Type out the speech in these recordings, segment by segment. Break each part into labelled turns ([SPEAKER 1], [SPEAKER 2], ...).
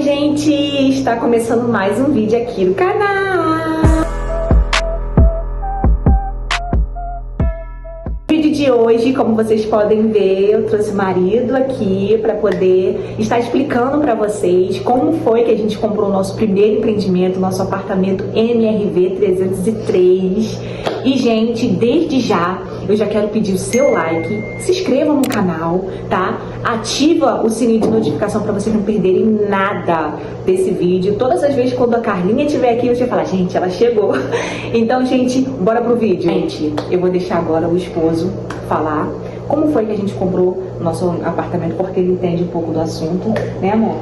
[SPEAKER 1] gente! Está começando mais um vídeo aqui do canal. No vídeo de hoje, como vocês podem ver, eu trouxe o marido aqui para poder estar explicando para vocês como foi que a gente comprou o nosso primeiro empreendimento, nosso apartamento MRV 303. E, gente, desde já, eu já quero pedir o seu like, se inscreva no canal, tá? Ativa o sininho de notificação para vocês não perderem nada desse vídeo. Todas as vezes quando a Carlinha estiver aqui, você vai falar, gente, ela chegou. Então, gente, bora pro vídeo. Gente, eu vou deixar agora o esposo falar como foi que a gente comprou o nosso apartamento, porque ele entende um pouco do assunto, né, amor?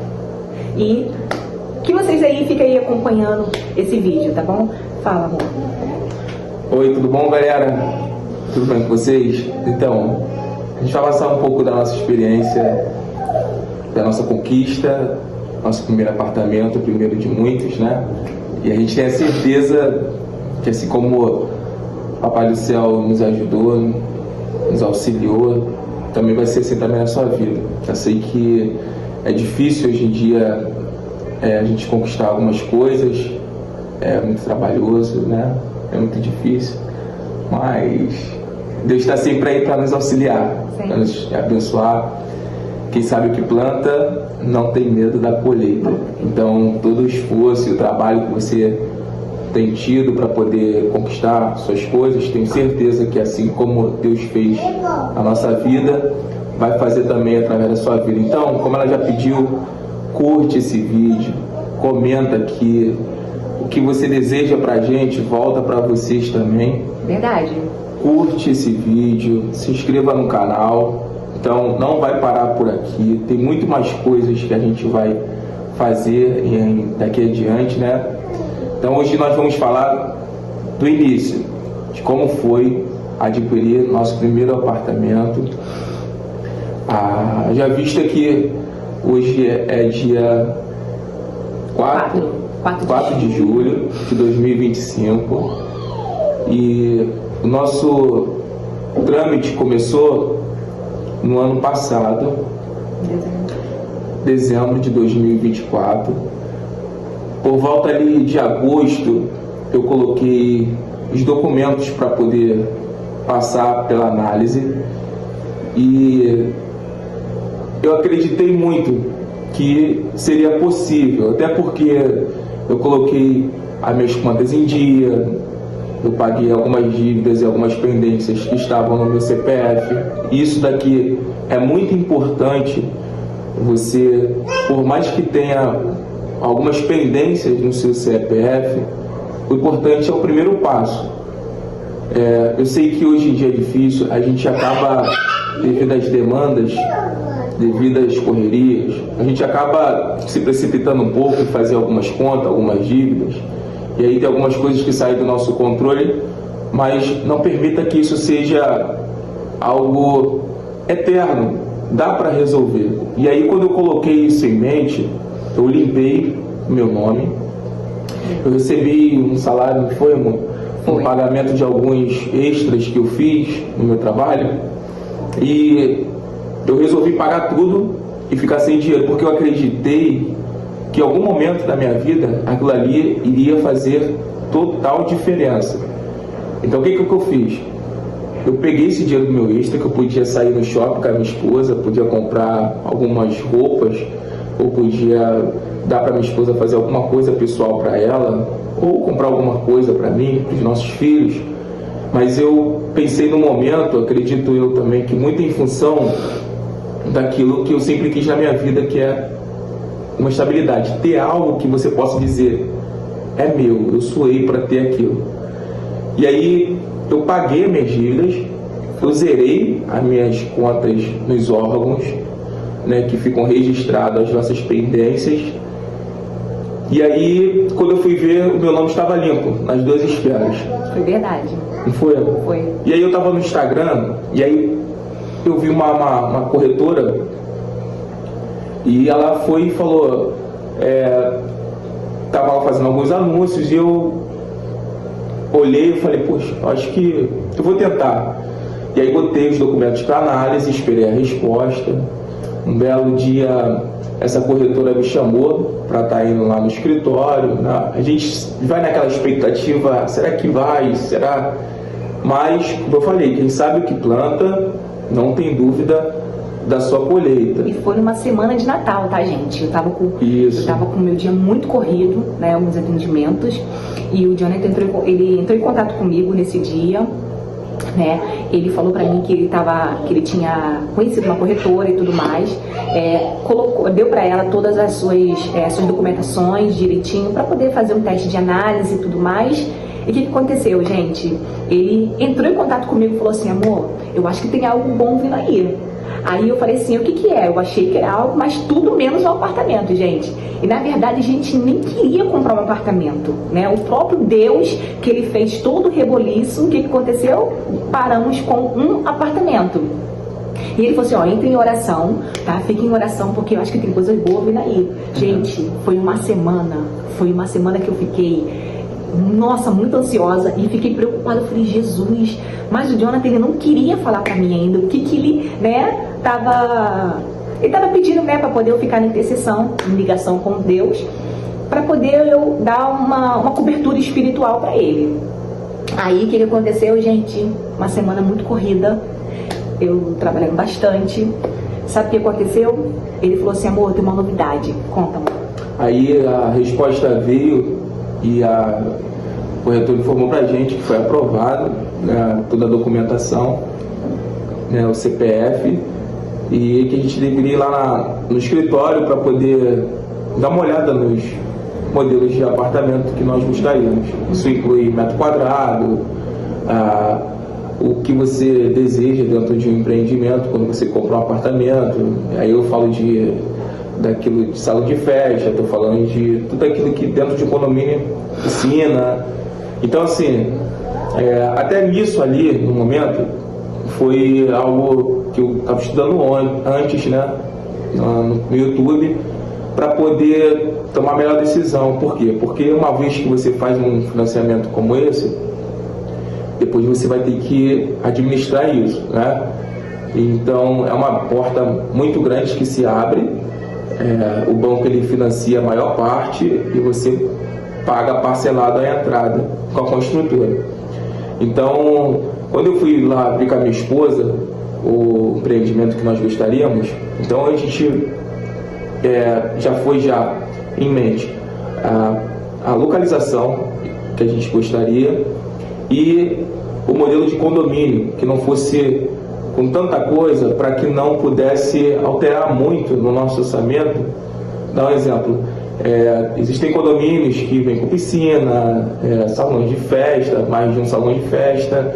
[SPEAKER 1] E que vocês aí fiquem aí acompanhando esse vídeo, tá bom? Fala, amor.
[SPEAKER 2] Oi, tudo bom, galera? Tudo bem com vocês? Então, a gente vai passar um pouco da nossa experiência, da nossa conquista, nosso primeiro apartamento, o primeiro de muitos, né? E a gente tem a certeza que, assim como o Papai do Céu nos ajudou, nos auxiliou, também vai ser assim também na sua vida. Eu sei que é difícil hoje em dia a gente conquistar algumas coisas, é muito trabalhoso, né? É muito difícil, mas Deus está sempre aí para nos auxiliar, para nos abençoar. Quem sabe o que planta não tem medo da colheita. Então, todo o esforço e o trabalho que você tem tido para poder conquistar suas coisas, tenho certeza que assim como Deus fez a nossa vida, vai fazer também através da sua vida. Então, como ela já pediu, curte esse vídeo, comenta aqui. O que você deseja pra gente, volta pra vocês também.
[SPEAKER 1] Verdade.
[SPEAKER 2] Curte esse vídeo, se inscreva no canal. Então, não vai parar por aqui. Tem muito mais coisas que a gente vai fazer daqui adiante, né? Então, hoje nós vamos falar do início, de como foi adquirir nosso primeiro apartamento. Já visto que hoje é dia 4 de julho de 2025 e o nosso trâmite começou no ano passado, dezembro de 2024. Por volta ali de agosto, eu coloquei os documentos para poder passar pela análise e eu acreditei muito que seria possível, até porque eu coloquei as minhas contas em dia, eu paguei algumas dívidas e algumas pendências que estavam no meu CPF. Isso daqui é muito importante. Você, por mais que tenha algumas pendências no seu CPF, o importante é o primeiro passo. Eu sei que hoje em dia é difícil, a gente acaba, devido às demandas, devido às correrias, a gente acaba se precipitando um pouco em fazer algumas contas, algumas dívidas, e aí tem algumas coisas que saem do nosso controle, mas não permita que isso seja algo eterno, dá para resolver. E aí quando eu coloquei isso em mente, eu limpei o meu nome, eu recebi um salário, não foi, amor? Um pagamento de alguns extras que eu fiz no meu trabalho, e eu resolvi pagar tudo e ficar sem dinheiro, porque eu acreditei que em algum momento da minha vida aquilo ali iria fazer total diferença. Então o que eu fiz? Eu peguei esse dinheiro do meu extra, que eu podia sair no shopping com a minha esposa, podia comprar algumas roupas, ou podia dar para minha esposa fazer alguma coisa pessoal para ela, ou comprar alguma coisa para mim, para os nossos filhos. Mas eu pensei no momento, acredito eu também, que muito em função daquilo que eu sempre quis na minha vida, que é uma estabilidade, ter algo que você possa dizer, é meu, eu suei para ter aquilo. E aí eu paguei minhas dívidas, eu zerei as minhas contas nos órgãos, né, que ficam registradas as nossas pendências. E aí, quando eu fui ver, o meu nome estava limpo nas duas esferas.
[SPEAKER 1] Foi verdade.
[SPEAKER 2] Não foi?
[SPEAKER 1] Foi.
[SPEAKER 2] E aí eu estava no Instagram, e aí eu vi uma corretora, e ela foi e falou, estava fazendo alguns anúncios, e eu olhei e falei, poxa, acho que eu vou tentar. E aí botei os documentos para análise, esperei a resposta. Um belo dia essa corretora me chamou para estar indo lá no escritório, né? A gente vai naquela expectativa, será que vai, será? Mas, como eu falei, quem sabe o que planta, não tem dúvida da sua colheita.
[SPEAKER 1] E foi numa semana de Natal, tá, gente? Eu tava com o meu dia muito corrido, né, alguns atendimentos, e o Jonathan ele entrou em contato comigo nesse dia, né? Ele falou para mim que ele tinha conhecido uma corretora e tudo mais, deu para ela todas as suas documentações direitinho para poder fazer um teste de análise e tudo mais. E o que aconteceu, gente? Ele entrou em contato comigo e falou assim: amor, eu acho que tem algo bom vindo aí. Aí eu falei assim: o que é? Eu achei que era algo, mas tudo menos um apartamento, gente. E na verdade a gente nem queria comprar um apartamento, né? O próprio Deus, que ele fez todo o reboliço, o que aconteceu? Paramos com um apartamento. E ele falou assim: ó, entre em oração, tá? Fique em oração, porque eu acho que tem coisas boas vindo aí. Gente, foi uma semana que eu fiquei, nossa, muito ansiosa, e fiquei preocupada. Eu falei: Jesus, mas o Jonathan, ele não queria falar pra mim ainda o que ele, né, ele tava pedindo, né, pra poder eu ficar na intercessão, em ligação com Deus, pra poder eu dar uma cobertura espiritual pra ele. Aí o que aconteceu, gente? Uma semana muito corrida, eu trabalhando bastante. Sabe o que aconteceu? Ele falou assim: amor, tem uma novidade, conta, amor.
[SPEAKER 2] Aí a resposta veio e a corretora informou pra gente que foi aprovado, né, toda a documentação, né, o CPF, e que a gente deveria ir lá no escritório para poder dar uma olhada nos modelos de apartamento que nós gostaríamos. Isso inclui metro quadrado, o que você deseja dentro de um empreendimento quando você compra um apartamento. Aí eu falo daquilo de salão de festa, estou falando de tudo aquilo que dentro de um condomínio, piscina. Então, assim, até nisso ali, no momento, foi algo que eu estava estudando antes, né, no YouTube, para poder tomar a melhor decisão. Por quê? Porque uma vez que você faz um financiamento como esse, depois você vai ter que administrar isso, né? Então, é uma porta muito grande que se abre. O banco, ele financia a maior parte e você paga parcelado a entrada com a construtora. Então, quando eu fui lá abrir com a minha esposa o empreendimento que nós gostaríamos, então a gente já foi em mente a localização que a gente gostaria e o modelo de condomínio, que não fosse com tanta coisa, para que não pudesse alterar muito no nosso orçamento. Dá um exemplo: existem condomínios que vêm com piscina, salões de festa, mais de um salão de festa,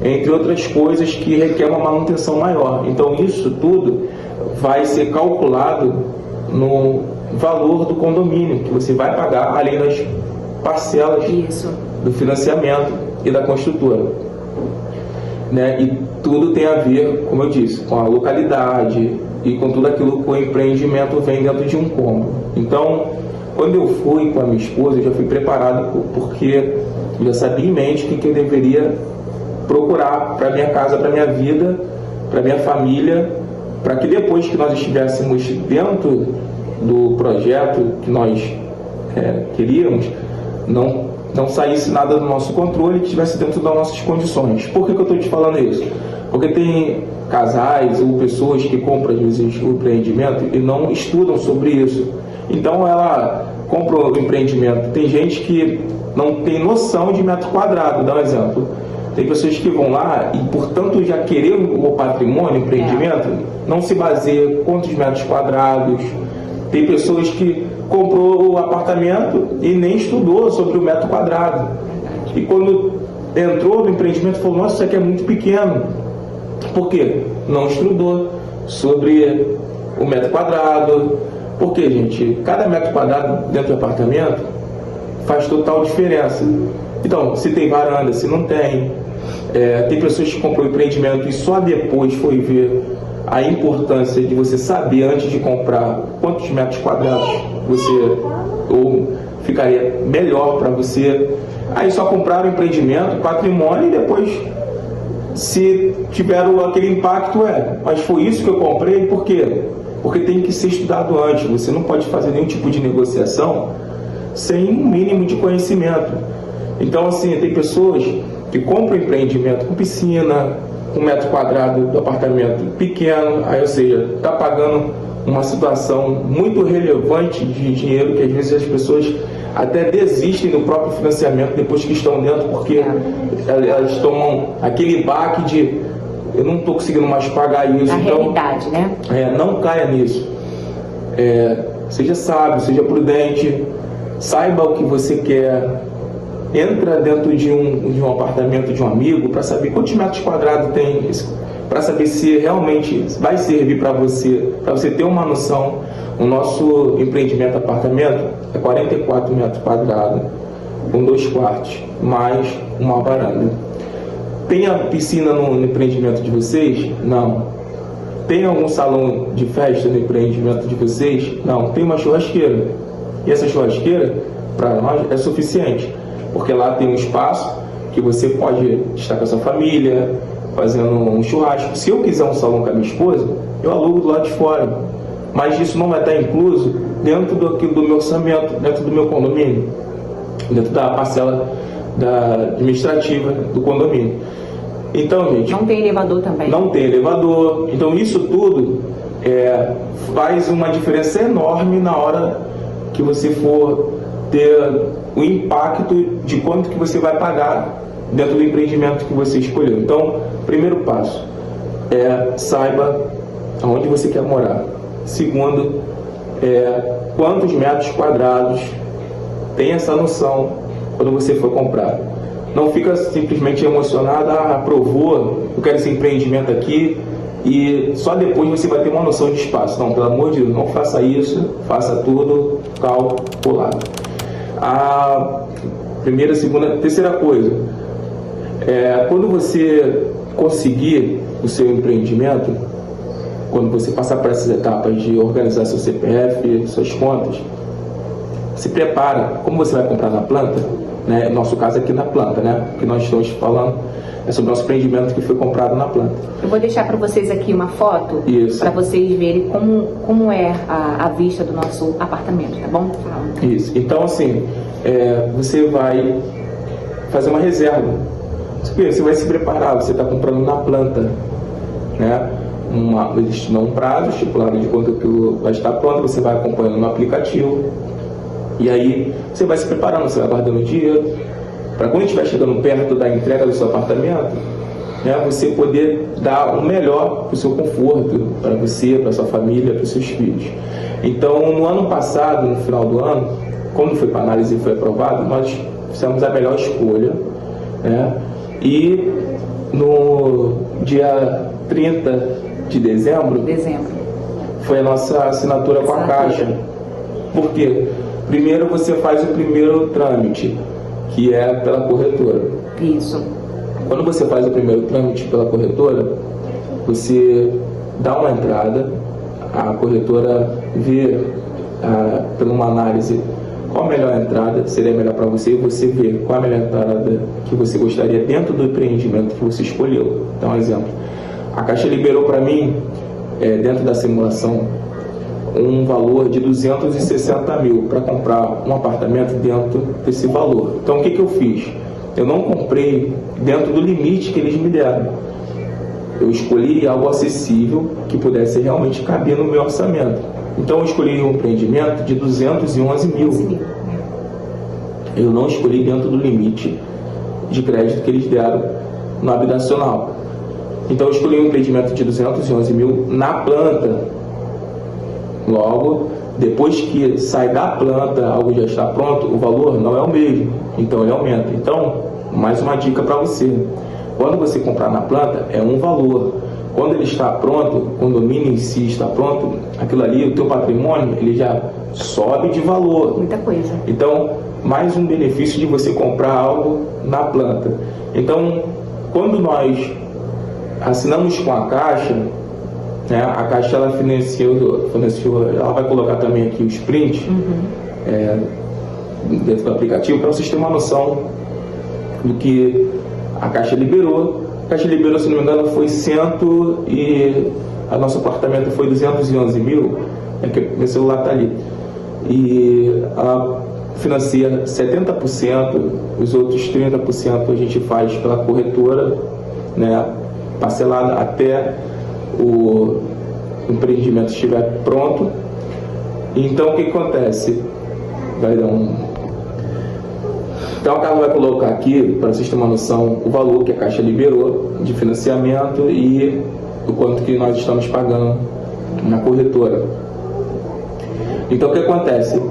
[SPEAKER 2] entre outras coisas que requer uma manutenção maior. Então isso tudo vai ser calculado no valor do condomínio que você vai pagar, além das parcelas do financiamento e da construtora, né? E tudo tem a ver, como eu disse, com a localidade e com tudo aquilo que o empreendimento vem dentro de um cômodo. Então, quando eu fui com a minha esposa, eu já fui preparado, porque eu já sabia em mente o que eu deveria procurar para minha casa, para minha vida, para minha família, para que depois que nós estivéssemos dentro do projeto que nós queríamos, não saísse nada do nosso controle, que estivesse dentro das nossas condições. Por que eu estou te falando isso? Porque tem casais ou pessoas que compram, às vezes, o empreendimento e não estudam sobre isso. Então ela compra o empreendimento. Tem gente que não tem noção de metro quadrado. Dá um exemplo: tem pessoas que vão lá e, portanto, já querer o patrimônio, o empreendimento, não se baseia quantos metros quadrados. Tem pessoas que comprou o apartamento e nem estudou sobre o metro quadrado. E quando entrou no empreendimento, falou: nossa, isso aqui é muito pequeno. Por quê? Não estudou sobre o metro quadrado. Porque, gente, cada metro quadrado dentro do apartamento faz total diferença. Então, se tem varanda, se não tem. Tem pessoas que compram o empreendimento e só depois foi ver a importância de você saber, antes de comprar, quantos metros quadrados você ficaria melhor para você. Aí só compraram o empreendimento, patrimônio, e depois, se tiveram aquele impacto, mas foi isso que eu comprei, por quê? porque tem que ser estudado antes. Você não pode fazer nenhum tipo de negociação sem um mínimo de conhecimento. Então, assim, tem pessoas que compram empreendimento com piscina, com metro quadrado do apartamento pequeno, aí, ou seja, está pagando uma situação muito relevante de dinheiro, que às vezes as pessoas até desistem do próprio financiamento depois que estão dentro, porque elas tomam aquele baque de eu não estou conseguindo mais pagar isso.
[SPEAKER 1] A realidade, né?
[SPEAKER 2] Não caia nisso. Seja sábio, seja prudente, saiba o que você quer. Entra dentro de um apartamento de um amigo para saber quantos metros quadrados tem, para saber se realmente vai servir para você ter uma noção. O nosso empreendimento apartamento é 44 metros quadrados, com 2 quartos, mais uma varanda. Tem a piscina no empreendimento de vocês? Não. Tem algum salão de festa no empreendimento de vocês? Não. Tem uma churrasqueira. E essa churrasqueira, para nós, é suficiente, porque lá tem um espaço que você pode estar com a sua família, fazendo um churrasco. Se eu quiser um salão com a minha esposa, eu alugo do lado de fora. Mas isso não vai estar incluso dentro do meu orçamento, dentro do meu condomínio, dentro da parcela administrativa do condomínio. Então, gente...
[SPEAKER 1] Não tem elevador também?
[SPEAKER 2] Não tem elevador. Então, isso tudo faz uma diferença enorme na hora que você for ter o impacto de quanto que você vai pagar dentro do empreendimento que você escolheu. Então, primeiro passo saiba aonde você quer morar. Segundo, quantos metros quadrados. Tenha essa noção quando você for comprar. Não fica simplesmente emocionado, aprovou, eu quero esse empreendimento aqui, e só depois você vai ter uma noção de espaço. Não, pelo amor de Deus, não faça isso, faça tudo calculado. A primeira, segunda, terceira coisa, quando você conseguir o seu empreendimento, quando você passar por essas etapas de organizar seu CPF, suas contas, se prepara. Como você vai comprar na planta, né? No nosso caso aqui na planta, né? O que nós estamos falando é sobre o nosso empreendimento que foi comprado na planta.
[SPEAKER 1] Eu vou deixar para vocês aqui uma foto, para vocês verem como é a vista do nosso apartamento, tá bom?
[SPEAKER 2] Isso. Então, assim, você vai fazer uma reserva. Você vai se preparar, você está comprando na planta, né? Existe um prazo estipulado de quanto aquilo vai estar pronto, você vai acompanhando no aplicativo, e aí você vai se preparando, você vai guardando dinheiro, para quando estiver chegando perto da entrega do seu apartamento, né, você poder dar o melhor para o seu conforto, para você, para sua família, para os seus filhos. Então, no ano passado, no final do ano, quando foi para análise e foi aprovado, nós fizemos a melhor escolha, né? E no dia 30 de dezembro foi a nossa assinatura com a Caixa. Por quê? Primeiro você faz o primeiro trâmite, que é pela corretora.
[SPEAKER 1] Isso.
[SPEAKER 2] Quando você faz o primeiro trâmite pela corretora, você dá uma entrada, a corretora vê por uma análise qual a melhor entrada seria melhor para você, e você vê qual a melhor entrada que você gostaria dentro do empreendimento que você escolheu. Então, um exemplo, a Caixa liberou para mim, dentro da simulação, um valor de 260 mil para comprar um apartamento dentro desse valor. Então, o que eu fiz? Eu não comprei dentro do limite que eles me deram. Eu escolhi algo acessível que pudesse realmente caber no meu orçamento. Então, eu escolhi um empreendimento de 211 mil. Eu não escolhi dentro do limite de crédito que eles deram no habitacional. Então, eu escolhi um empreendimento de 211 mil na planta. Logo, depois que sai da planta, algo já está pronto, o valor não é o mesmo, então ele aumenta. Então, mais uma dica para você: quando você comprar na planta, é um valor. Quando ele está pronto, o condomínio em si está pronto, aquilo ali, o teu patrimônio, ele já sobe de valor.
[SPEAKER 1] Muita coisa.
[SPEAKER 2] Então, mais um benefício de você comprar algo na planta. Então, quando nós assinamos com a Caixa, né, a Caixa ela financiou, ela vai colocar também aqui os prints dentro do aplicativo, para vocês terem uma noção do que a Caixa liberou. A Caixa liberou, se não me engano, foi nosso apartamento foi 211 mil, é que meu celular está ali, e ela financia 70%, os outros 30% a gente faz pela corretora, né, parcelada até o empreendimento estiver pronto. Então o que acontece? Vai dar Então a Carla vai colocar aqui, para vocês terem uma noção, o valor que a Caixa liberou de financiamento e o quanto que nós estamos pagando na corretora. Então o que acontece?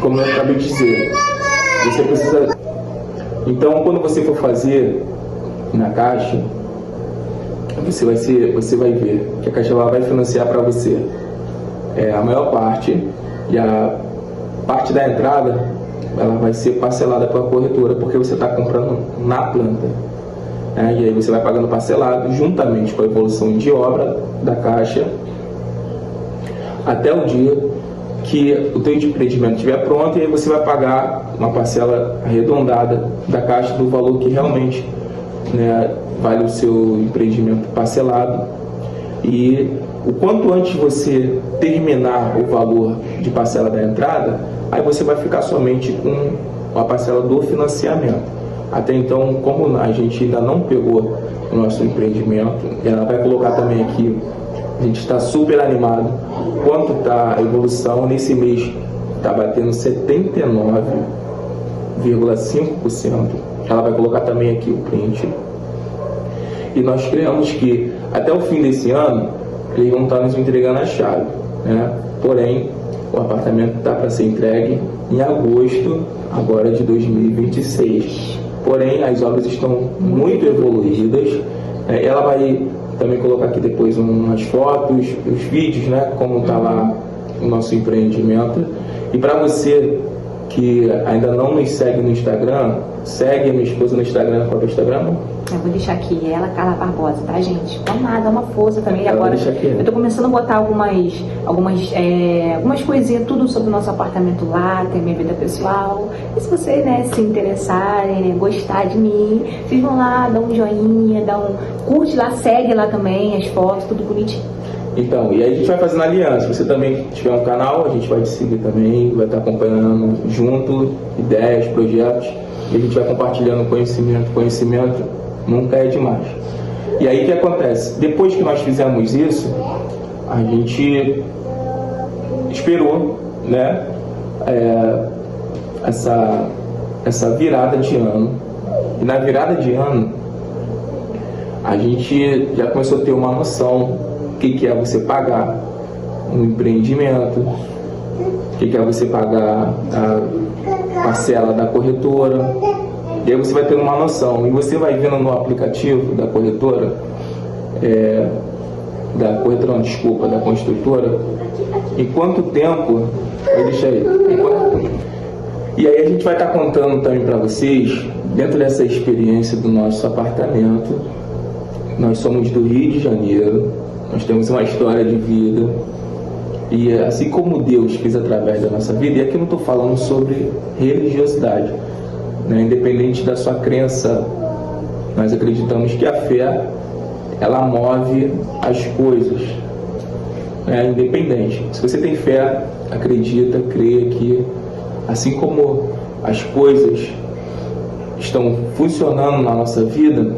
[SPEAKER 2] Como eu acabei de dizer, você precisa... Então quando você for fazer na Caixa, você vai ver que a Caixa ela vai financiar para você a maior parte, e a parte da entrada ela vai ser parcelada pela corretora, porque você está comprando na planta, né? E aí você vai pagando parcelado juntamente com a evolução de obra da Caixa até o dia que o teu empreendimento estiver pronto, e aí você vai pagar uma parcela arredondada da Caixa do valor que realmente, né, vale o seu empreendimento parcelado. E o quanto antes você terminar o valor de parcela da entrada, aí você vai ficar somente com a parcela do financiamento. Até então, como a gente ainda não pegou o nosso empreendimento, ela vai colocar também aqui, a gente está super animado, quanto está a evolução. Nesse mês está batendo 79,5%. Ela vai colocar também aqui o print. E nós criamos que até o fim desse ano eles vão estar nos entregando a chave, né? Porém, o apartamento está para ser entregue em agosto agora de 2026. Porém, as obras estão muito evoluídas. Ela vai também colocar aqui depois umas fotos, os vídeos, né, como está lá o nosso empreendimento. E para você que ainda não nos segue no Instagram, segue a minha esposa no Instagram. Qual é o Instagram?
[SPEAKER 1] Eu vou deixar aqui, ela, Carla Barbosa, tá, gente? Vamos lá, dá uma força também.
[SPEAKER 2] Ela
[SPEAKER 1] agora
[SPEAKER 2] aqui, né?
[SPEAKER 1] Eu tô começando a botar algumas coisinhas, tudo sobre o nosso apartamento lá, tem minha vida pessoal. E se você, né, se interessarem, né, gostar de mim, vocês vão lá, dá um joinha, curte lá, segue lá também as fotos, tudo bonitinho.
[SPEAKER 2] Então, e aí a gente vai fazendo aliança. Se você também tiver um canal, a gente vai te seguir também, vai estar acompanhando junto ideias, projetos, e a gente vai compartilhando conhecimento. Conhecimento nunca é demais. E aí o que acontece? Depois que nós fizemos isso, a gente esperou, né, essa virada de ano. E na virada de ano, a gente já começou a ter uma noção o que é você pagar um empreendimento, o que é você pagar a parcela da corretora. E aí você vai ter uma noção, e você vai vendo no aplicativo da corretora, da construtora, em quanto tempo, deixa aí, e aí a gente vai estar contando também para vocês, dentro dessa experiência do nosso apartamento. Nós somos do Rio de Janeiro, nós temos uma história de vida, e assim como Deus fez através da nossa vida, e aqui eu não estou falando sobre religiosidade, né? Independente da sua crença, nós acreditamos que a fé, ela move as coisas, né? Independente. Se você tem fé, acredita, crê que assim como as coisas estão funcionando na nossa vida,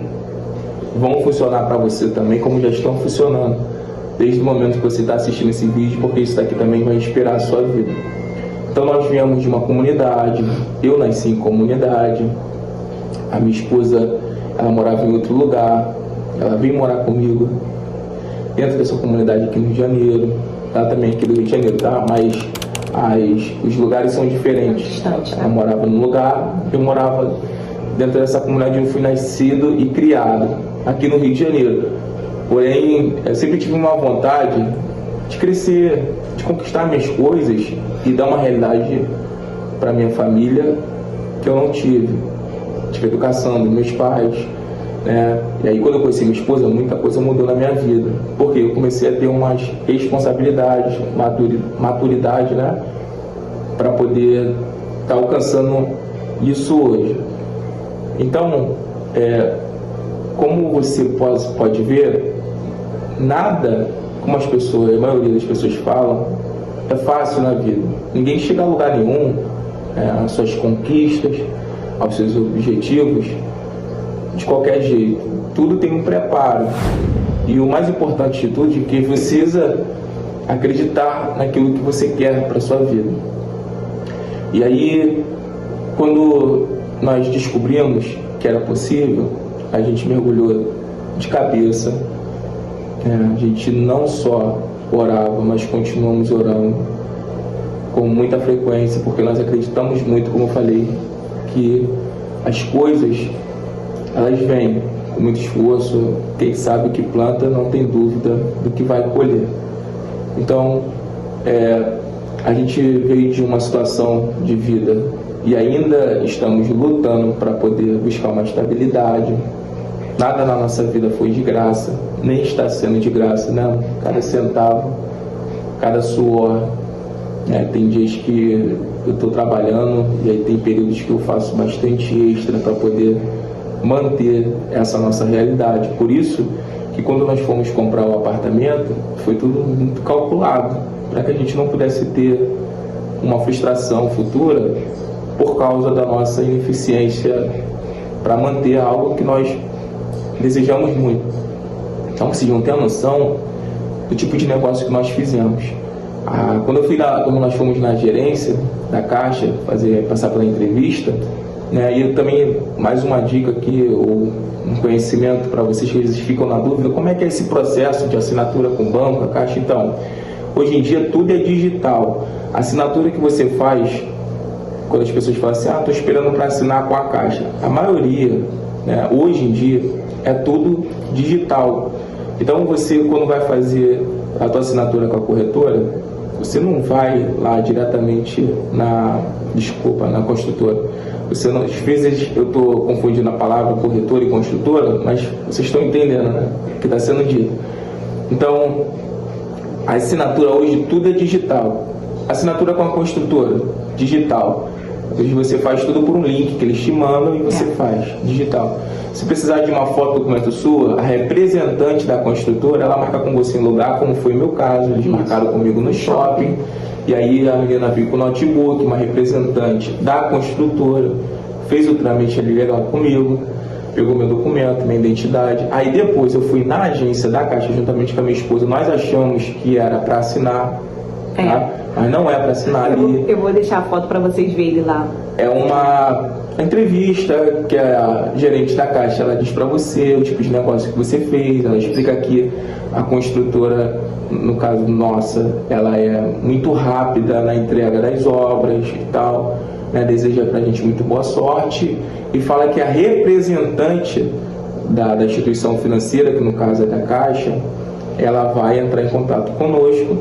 [SPEAKER 2] vão funcionar para você também, como já estão funcionando desde o momento que você está assistindo esse vídeo, porque isso daqui também vai inspirar a sua vida. Então nós viemos de uma comunidade, eu nasci em comunidade, a minha esposa, ela morava em outro lugar, ela veio morar comigo dentro dessa comunidade aqui no Rio de Janeiro, ela também aqui do Rio de Janeiro, tá? Mas os lugares são diferentes.
[SPEAKER 1] Distante, né?
[SPEAKER 2] Ela morava num lugar, eu morava dentro dessa comunidade, eu fui nascido e criado aqui no Rio de Janeiro. Porém, eu sempre tive uma vontade de crescer, de conquistar minhas coisas e dar uma realidade para minha família que eu não tive. Tive educação dos meus pais, né? E aí quando eu conheci minha esposa, muita coisa mudou na minha vida, porque eu comecei a ter umas responsabilidades, maturidade, né? Para poder estar alcançando isso hoje. Então, como você pode ver, nada, como a maioria das pessoas falam, é fácil na vida. Ninguém chega a lugar nenhum, às suas conquistas, aos seus objetivos, de qualquer jeito. Tudo tem um preparo. E o mais importante de tudo é que você precisa acreditar naquilo que você quer para a sua vida. E aí, quando nós descobrimos que era possível, a gente mergulhou de cabeça. A gente não só orava, mas continuamos orando com muita frequência, porque nós acreditamos muito, como eu falei, que as coisas, elas vêm com muito esforço. Quem sabe o que planta não tem dúvida do que vai colher. Então, a gente veio de uma situação de vida e ainda estamos lutando para poder buscar uma estabilidade. Nada na nossa vida foi de graça, nem está sendo de graça, né? Cada centavo, cada suor. Tem dias que eu estou trabalhando e aí tem períodos que eu faço bastante extra para poder manter essa nossa realidade. Por isso que quando nós fomos comprar o apartamento, foi tudo muito calculado, para que a gente não pudesse ter uma frustração futura por causa da nossa ineficiência para manter algo que nós desejamos muito. Então vocês vão ter a noção do tipo de negócio que nós fizemos. Quando nós fomos na gerência da Caixa passar pela entrevista, né, e eu também, mais uma dica aqui, ou um conhecimento para vocês que eles ficam na dúvida, como é que é esse processo de assinatura com o banco, a Caixa? Então, hoje em dia tudo é digital. A assinatura que você faz, quando as pessoas falam assim, estou esperando para assinar com a Caixa, a maioria, né, hoje em dia, é tudo digital. Então você, quando vai fazer a tua assinatura com a corretora, você não vai lá diretamente na construtora. Você não, às vezes eu estou confundindo a palavra corretora e construtora, mas vocês estão entendendo, né, o que está sendo dito. Então, a assinatura hoje tudo é digital. Assinatura com a construtora, digital. Hoje você faz tudo por um link que eles te mandam e você faz, digital. Se precisar de uma foto, documento sua, a representante da construtora, ela marca com você em lugar, como foi o meu caso. Eles marcaram comigo no shopping, e aí a menina veio com o notebook, uma representante da construtora, fez o trâmite ali legal comigo, pegou meu documento, minha identidade. Aí depois eu fui na agência da Caixa, juntamente com a minha esposa, nós achamos que era para assinar, tá? Mas não é para assinar ali.
[SPEAKER 1] Eu vou deixar a foto para vocês verem lá.
[SPEAKER 2] É uma entrevista que a gerente da Caixa, ela diz para você o tipo de negócio que você fez, ela explica que a construtora, no caso nossa, ela é muito rápida na entrega das obras e tal, né? Deseja para a gente muito boa sorte e fala que a representante da instituição financeira, que no caso é da Caixa, ela vai entrar em contato conosco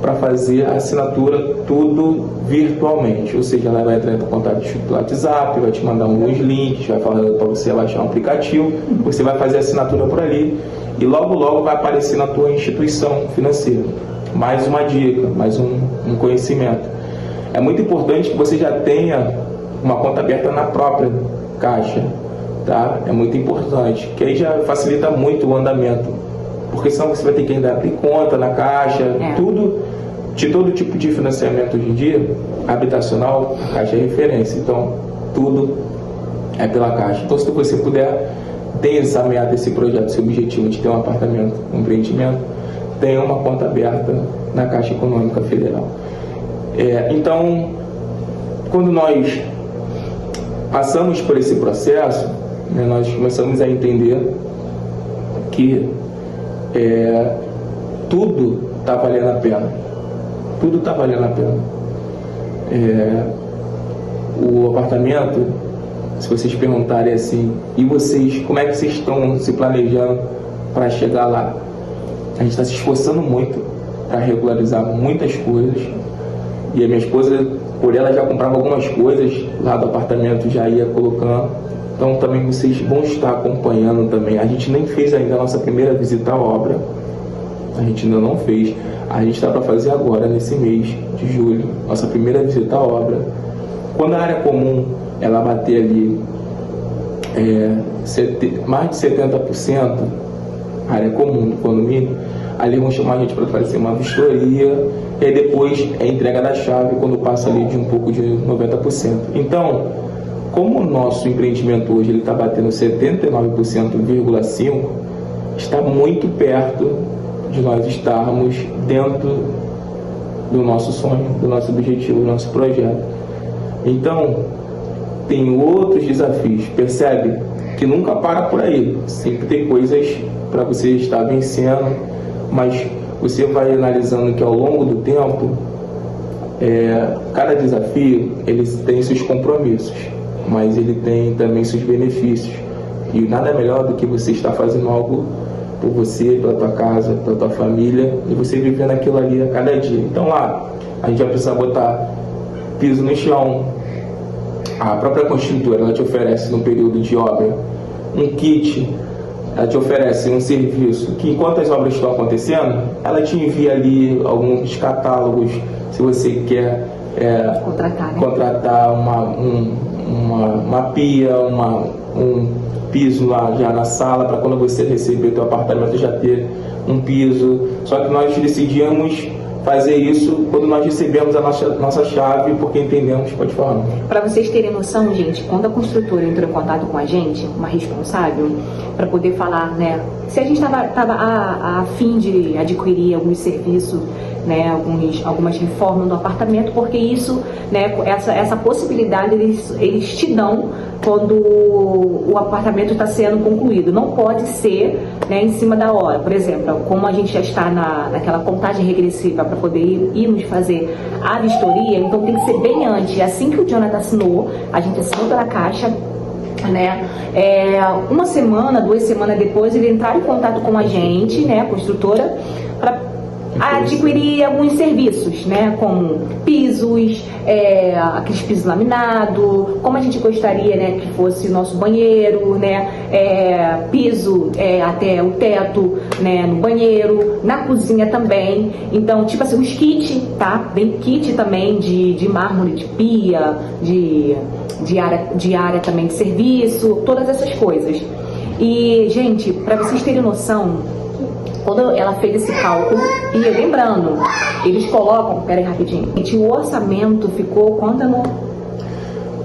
[SPEAKER 2] para fazer a assinatura tudo virtualmente, ou seja, ela vai entrar em contato com o WhatsApp, vai te mandar alguns links, vai falar para você baixar um aplicativo, você vai fazer a assinatura por ali e logo vai aparecer na tua instituição financeira. Mais uma dica, mais um conhecimento. É muito importante que você já tenha uma conta aberta na própria Caixa, tá? É muito importante, que aí já facilita muito o andamento, porque senão você vai ter que ainda abrir conta na Caixa, todo tipo de financiamento hoje em dia, habitacional, a Caixa é referência, então tudo é pela Caixa. Então se você puder, tenha essa meta, esse projeto, esse objetivo de ter um apartamento, um empreendimento, tenha uma conta aberta na Caixa Econômica Federal. Então, quando nós passamos por esse processo, né, nós começamos a entender que tudo está valendo a pena. Tudo está valendo a pena. O apartamento, se vocês perguntarem assim, e vocês, como é que vocês estão se planejando para chegar lá? A gente está se esforçando muito para regularizar muitas coisas. E a minha esposa, por ela já comprava algumas coisas lá do apartamento, já ia colocando. Então também vocês vão estar acompanhando também. A gente nem fez ainda a nossa primeira visita à obra. A gente ainda não fez. A gente está para fazer agora, nesse mês de julho, nossa primeira visita à obra. Quando a área comum ela bater ali mais de 70%, a área comum do condomínio, ali vão chamar a gente para fazer uma vistoria, e aí depois é entrega da chave quando passa ali de um pouco de 90%. Então, como o nosso empreendimento hoje está batendo 79,5%, está muito perto de nós estarmos dentro do nosso sonho, do nosso objetivo, do nosso projeto. Então, tem outros desafios, percebe? Que nunca para por aí, sempre tem coisas para você estar vencendo, mas você vai analisando que ao longo do tempo, cada desafio ele tem seus compromissos, mas ele tem também seus benefícios, e nada melhor do que você estar fazendo algo por você, pela tua casa, pela tua família, e você vivendo aquilo ali a cada dia. Então lá, a gente vai precisar botar piso no chão. A própria construtora, ela te oferece no período de obra um kit, ela te oferece um serviço que enquanto as obras estão acontecendo, ela te envia ali alguns catálogos, se você quer contratar uma pia, um piso lá já na sala, para quando você receber teu apartamento já ter um piso. Só que nós decidimos fazer isso quando nós recebemos a nossa chave, porque entendemos, pode falar.
[SPEAKER 1] Para vocês terem noção, gente, quando a construtora entrou em contato com a gente, uma responsável, para poder falar, né, se a gente estava a fim de adquirir alguns serviços, né, algumas reformas do apartamento, porque isso, né, essa possibilidade eles te dão quando o apartamento está sendo concluído. Não pode ser, né, em cima da hora. Por exemplo, como a gente já está naquela contagem regressiva para poder irmos fazer a vistoria, então tem que ser bem antes. Assim que o Jonathan assinou, a gente assinou pela Caixa, né, uma semana, 2 semanas depois, ele entraram em contato com a gente, né, a construtora, para adquirir alguns serviços, né, como pisos, aqueles pisos laminados, como a gente gostaria, né, que fosse o nosso banheiro, né, piso até o teto, né, no banheiro, na cozinha também. Então, tipo assim, os kits, tá? Vem kit também de mármore, de pia, de área também de serviço, todas essas coisas. E, gente, para vocês terem noção, quando ela fez esse cálculo, e lembrando, eles colocam, peraí rapidinho, gente, o orçamento ficou quanto, amor?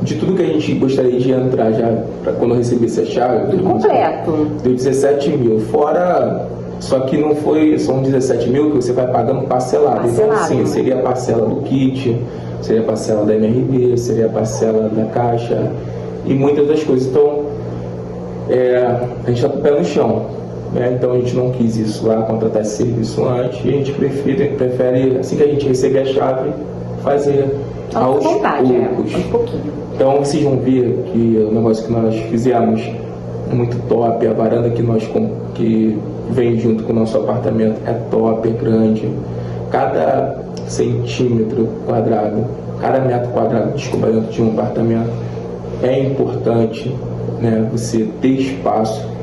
[SPEAKER 2] De tudo que a gente gostaria de entrar já, para quando eu recebesse a chave,
[SPEAKER 1] tudo completo,
[SPEAKER 2] deu 17 mil, fora, só que não foi, são 17 mil que você vai pagando parcelado. Então, assim, seria a parcela do kit, seria a parcela da MRV, seria a parcela da Caixa, e muitas das coisas. Então, a gente está com o pé no chão. Então a gente não quis isso lá, contratar esse serviço antes, e a gente prefere, assim que a gente receber a chave, fazer aos poucos. Então vocês vão ver que o negócio que nós fizemos é muito top, a varanda que vem junto com o nosso apartamento é top, é grande. Cada centímetro quadrado, cada metro quadrado dentro de um apartamento é importante, né, você ter espaço.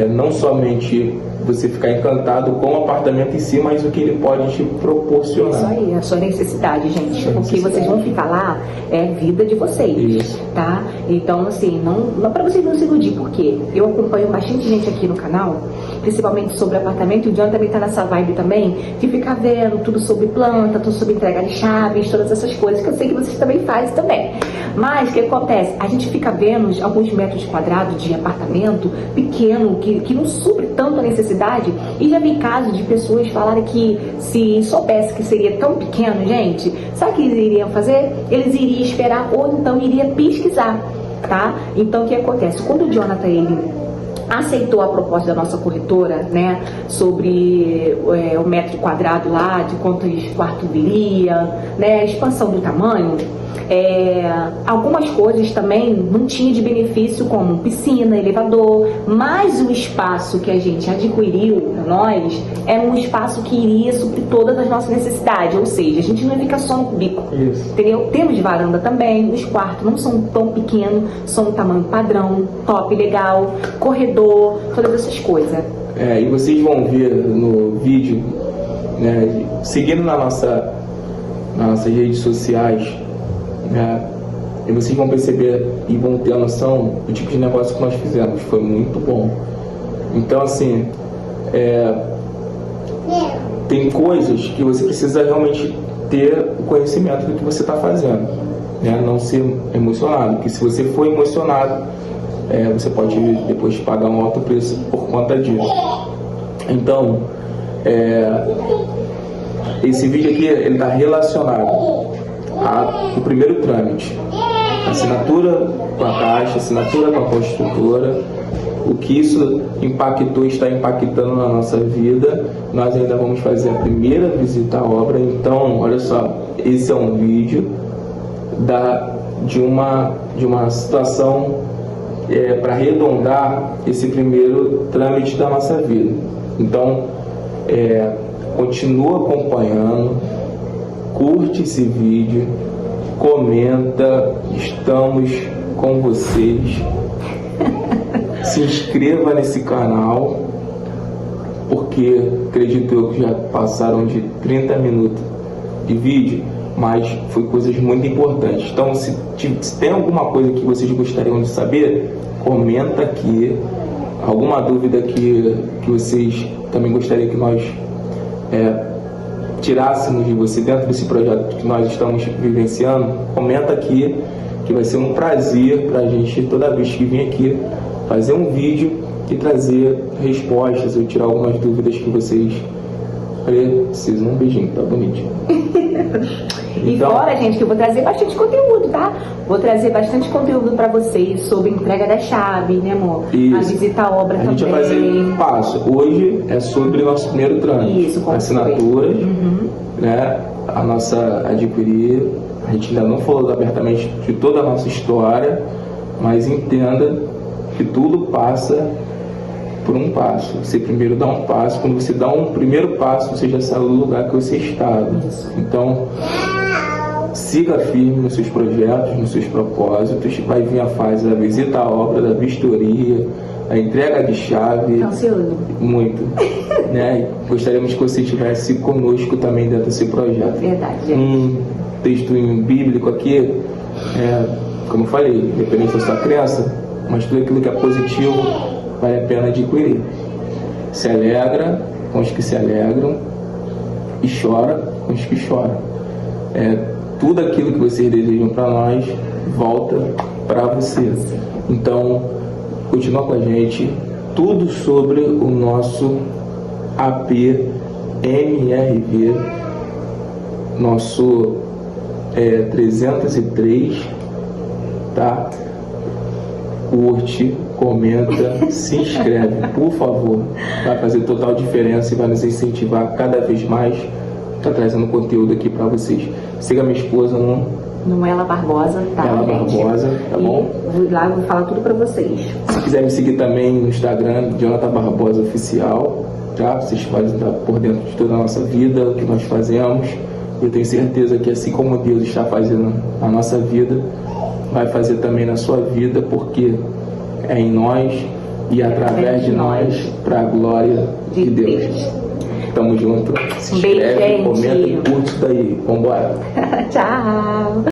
[SPEAKER 2] Não somente você ficar encantado com o apartamento em si, mas o que ele pode te proporcionar.
[SPEAKER 1] Isso aí, a sua necessidade, gente. Porque vocês vão ficar lá, é vida de vocês.
[SPEAKER 2] Isso.
[SPEAKER 1] Tá? Então, assim, não para vocês não se iludir, porque eu acompanho bastante gente aqui no canal, principalmente sobre apartamento, e o John também tá nessa vibe também, de ficar vendo tudo sobre planta, tudo sobre entrega de chaves, todas essas coisas, que eu sei que vocês também fazem também. Mas, o que acontece? A gente fica vendo alguns metros quadrados de apartamento pequeno, que não supre tanto a necessidade, e já vi casos de pessoas falarem que se soubesse que seria tão pequeno, gente, sabe o que eles iriam fazer? Eles iriam esperar, ou então iriam pesquisar, tá? Então, o que acontece? Quando o Jonathan, ele aceitou a proposta da nossa corretora, né, sobre o metro quadrado lá, de quantos quartos viria, né, a expansão do tamanho, algumas coisas também não tinha de benefício, como piscina, elevador, mas o espaço que a gente adquiriu para nós é um espaço que iria suprir todas as nossas necessidades, ou seja, a gente não fica só no cubículo, entendeu? Temos varanda também, os quartos não são tão pequenos, são um tamanho padrão, top, legal, corredor, todas essas coisas.
[SPEAKER 2] E vocês vão ver no vídeo, né, seguindo nas nossas redes sociais, e vocês vão perceber e vão ter a noção do tipo de negócio que nós fizemos. Foi muito bom. Então, assim, tem coisas que você precisa realmente ter o conhecimento do que você está fazendo, né? Não ser emocionado, porque se você for emocionado, você pode depois pagar um alto preço por conta disso. Então, esse vídeo aqui ele está relacionado ao primeiro trâmite, assinatura com a Caixa, assinatura com a construtora, o que isso impactou, está impactando na nossa vida. Nós ainda vamos fazer a primeira visita à obra. Então, olha só, esse é um vídeo de uma situação para arredondar esse primeiro trâmite da nossa vida. Então, continua acompanhando, curte esse vídeo, comenta, estamos com vocês. Se inscreva nesse canal, porque acredito eu que já passaram de 30 minutos de vídeo, mas foi coisas muito importantes. Então, se tem alguma coisa que vocês gostariam de saber, comenta aqui. Alguma dúvida que vocês também gostariam que nós tirássemos de você dentro desse projeto que nós estamos vivenciando, comenta aqui, que vai ser um prazer para a gente, toda vez que vir aqui, fazer um vídeo e trazer respostas ou tirar algumas dúvidas que vocês precisam. Um beijinho, tá bonitinho.
[SPEAKER 1] E
[SPEAKER 2] Então,
[SPEAKER 1] fora, gente, que eu vou trazer bastante conteúdo, tá? Vou trazer bastante conteúdo para vocês sobre entrega da chave, né, amor?
[SPEAKER 2] Isso.
[SPEAKER 1] A visita à obra também.
[SPEAKER 2] A gente vai fazer um passo. Hoje é sobre o nosso primeiro trâmite.
[SPEAKER 1] Isso, como
[SPEAKER 2] assinaturas, né? A nossa adquirir. A gente ainda não falou abertamente de toda a nossa história, mas entenda que tudo passa por um passo. Você primeiro dá um passo. Quando você dá um primeiro passo, você já sabe do lugar que você estava. Então, siga firme nos seus projetos, nos seus propósitos. Vai vir a fase da visita à obra, da vistoria, a entrega de chave.
[SPEAKER 1] Ansioso.
[SPEAKER 2] Muito. Né? Gostaríamos que você estivesse conosco também dentro desse projeto.
[SPEAKER 1] Verdade.
[SPEAKER 2] Um texto bíblico aqui, como eu falei, independente da sua crença, mas tudo aquilo que é positivo vale a pena adquirir. Se alegra com os que se alegram e chora com os que choram. Tudo aquilo que vocês desejam para nós volta para você. Então, continua com a gente. Tudo sobre o nosso AP MRV, nosso 303, tá? Curte, comenta, se inscreve, por favor. Vai fazer total diferença e vai nos incentivar cada vez mais. Tá trazendo conteúdo aqui para vocês. Siga minha esposa
[SPEAKER 1] no Ela Barbosa, tá?
[SPEAKER 2] Ela Barbosa, tá bom?
[SPEAKER 1] Vou lá, vou falar tudo para vocês.
[SPEAKER 2] Se quiser me seguir também no Instagram, Jonathan Barbosa Oficial, tá? Vocês podem estar por dentro de toda a nossa vida, o que nós fazemos. Eu tenho certeza que assim como Deus está fazendo na nossa vida, vai fazer também na sua vida, porque é em nós e através de nós, para a glória de Deus. Tamo junto. Se inscreve,
[SPEAKER 1] beijo,
[SPEAKER 2] comenta e curte isso daí. Vambora.
[SPEAKER 1] Tchau.